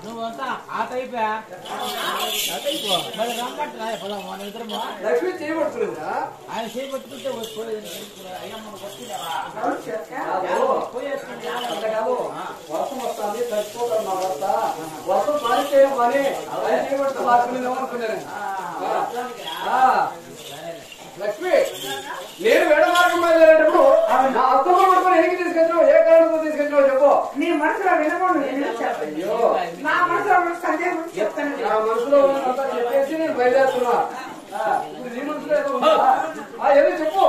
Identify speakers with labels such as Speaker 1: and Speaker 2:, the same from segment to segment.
Speaker 1: నువ్వంతా ఆ టైపే మరి రమ్మంటున్నా పొలం మన ఇద్దరము
Speaker 2: లక్ష్మి చేయబడుతుందా
Speaker 1: ఆయన చేయబట్టుకుంటే పోయేది
Speaker 2: వర్షం వస్తుంది చచ్చిపోతాడు మా భర్త వర్షం పారిపోయామని ఆయన చేయబడుతూ మార్చుకుందాం అనుకున్నాను లక్ష్మి నేను వేడ మార్గం బయలుదేరేటప్పుడు నా అత్తమ్మ పడుకుని ఎనికి తీసుకొచ్చావు ఏ కారణంతో తీసుకొచ్చావు చెప్పు
Speaker 3: నీ మనసులో వినకూడదు
Speaker 2: అయ్యో
Speaker 3: నా మనసులో సందేహం చెప్తాను
Speaker 2: నా మనసులో ఉన్నదంతా చెప్పేసి నేను బయలుదేరుతున్నా ఇప్పుడు నీ మనసులో ఏదో ఉందా ఏదో చెప్పు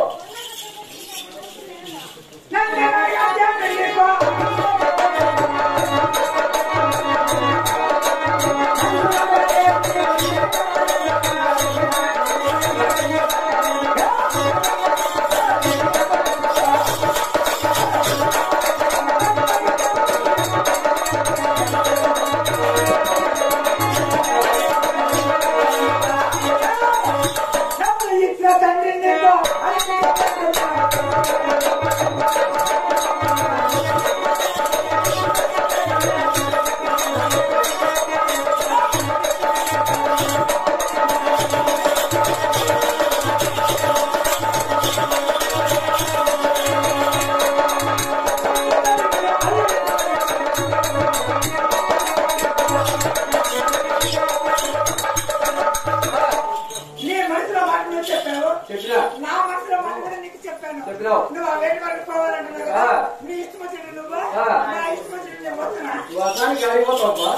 Speaker 2: వర్షానికి ఆగిపోతావా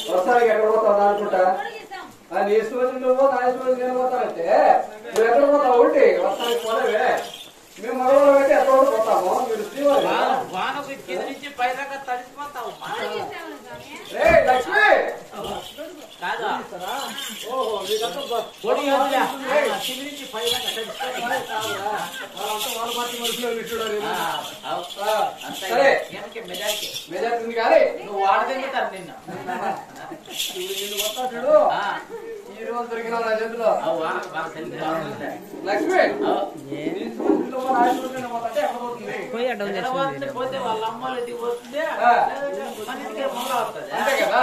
Speaker 2: వర్షానికి ఎక్కడ పోతావు అనుకుంటా నీ ఇష్టం వచ్చి నువ్వు నా ఇష్టం వచ్చి నేను పోతానంటే నువ్వు ఎక్కడ పోతావు ఒకటి వర్షానికి పోలేవే మేము మగవాళ్ళు పెట్టి ఎక్కడ పోతాము మీరు లక్ష్మి సరే మెజార్టీ కానీ
Speaker 1: నువ్వు వాడదెంగుతారు నిన్ను
Speaker 2: చూడు ఈ రోజు దొరికిన నా చేతిలో లక్ష్మి
Speaker 1: పోతే వాళ్ళ అమ్మలు పోతుంది
Speaker 2: అంతే కదా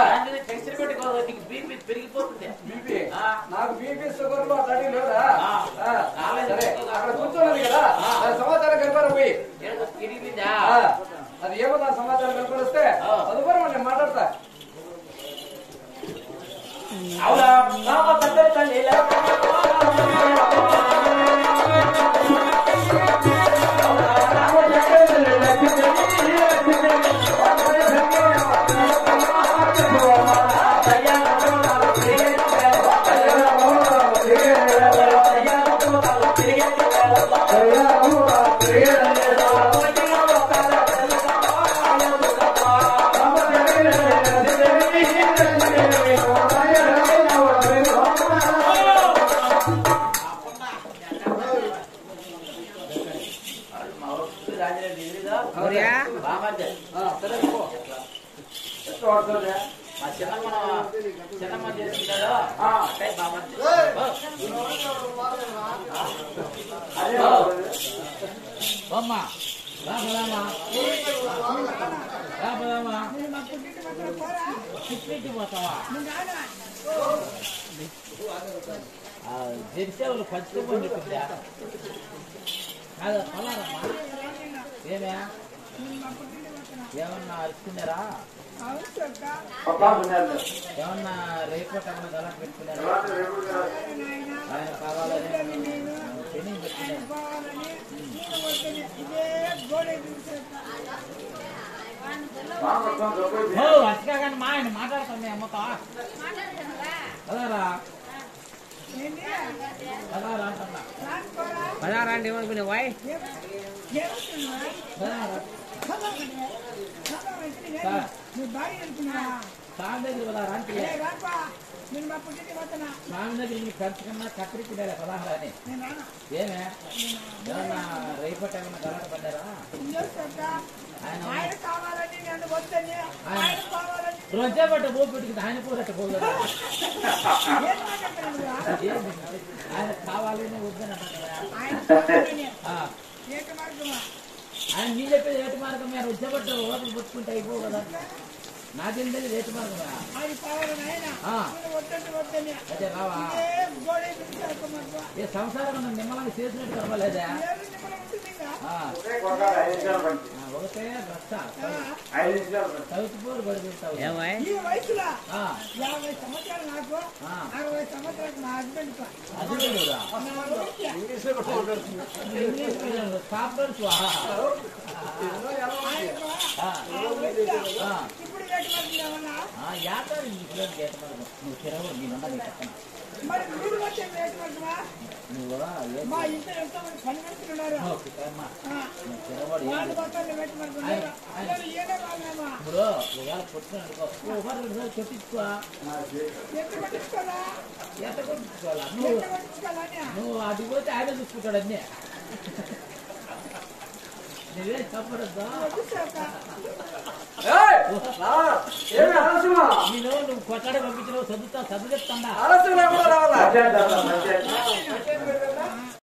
Speaker 1: నీకు బీపీ పెరిగిపోతుంది
Speaker 2: నాకు బీపీ షుగర్లు అట్లాంటివి లేదా సరే అక్కడ కూర్చోలేదు కదా సమాచారం కనపడ పోయి అది ఏమో నా సమాచారం కనపడిస్తే తదుపరి నేను మాట్లాడతా
Speaker 1: అవునా చిన్నమ్మ చేస్తుంటారో బాబా పోతావా తెలిసే వాళ్ళు పంచుకోమని చెప్పిందా కాదు పొలారమ్మా ఏమే ఏమన్నా అరుచుకున్నారా ఏమన్నా రేపటి ఏమన్నా గల పెట్టుకున్నారా ఆయన కావాలని ట్రైనింగ్ పెట్టుకున్నారు అచ్చగా కానీ మా ఆయన మాట్లాడుతుంది అమ్మతో కదారా కదారా అంటున్నా
Speaker 4: పదారా అంటే ఏమనుకున్నావు వాయ్
Speaker 1: స్వామి దగ్గర పదారా అంటే స్వామి దగ్గర నీ ఖర్చు కన్నా కత్తిరించుకునే పదహారు అని ఏమే ఏమన్నా రేపటి ఏమన్నా గలాట పడ్డారా ఆయన రోజేపట్ట పో పెట్టుకుంది ఆయన పోరట్ట పోగలరా ఆయన కావాలని వద్దని ఆయన నీ చెప్పేది రేటు మార్గం మీరు వచ్చేపట్టు ఓట్లు పుచ్చుకుంటే అయిపో కదా నాకేం తెలియదు రేటు మార్గం అదే రావా ఏ సంసారం నిమ్మలంగా చేసినట్టు కనవలేదా ఒకటే భర్త చదువుతుపోరు పడిపోతావు యాతారు నువ్వు తిరగవు నేనున్నా నీ పక్కన ఇప్పుడు ఒకవేళ పుట్టిన కొట్టించుకో ఎంత కొట్టించుకోవాలా నువ్వు అది పోతే ఆయన చూసుకుంటాడు అన్నీ నువ్వే తప్పడద్దా నేను నువ్వు కొట్లాడే పంపించినావు చదువుతావు చదువు చెప్తాడా